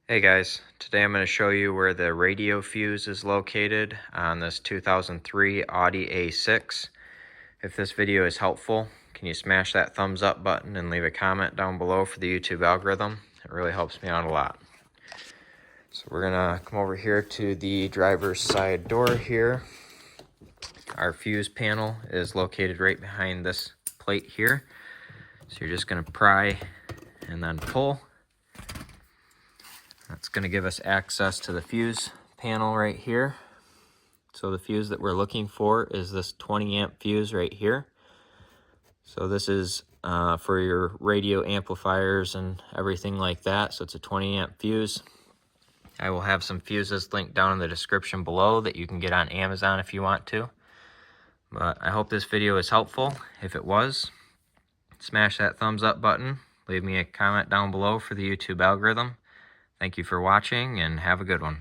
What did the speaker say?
Hey guys, today I'm going to show you where the radio fuse is located on this 2003 Audi A6. If this video is helpful, can you smash that thumbs up button and leave a comment down below for the YouTube algorithm? It really helps me out a lot. So we're going to come over here to the driver's side door here. Our fuse panel is located right behind this plate here. So you're just going to pry and then pull. That's going to give us access to the fuse panel right here. So the fuse that we're looking for is this 20 amp fuse right here. So this is for your radio amplifiers and everything like that. So it's a 20 amp fuse. I will have some fuses linked down in the description below that you can get on Amazon if you want to. But I hope this video is helpful. If it was, smash that thumbs up button. Leave me a comment down below for the YouTube algorithm. Thank you for watching and have a good one.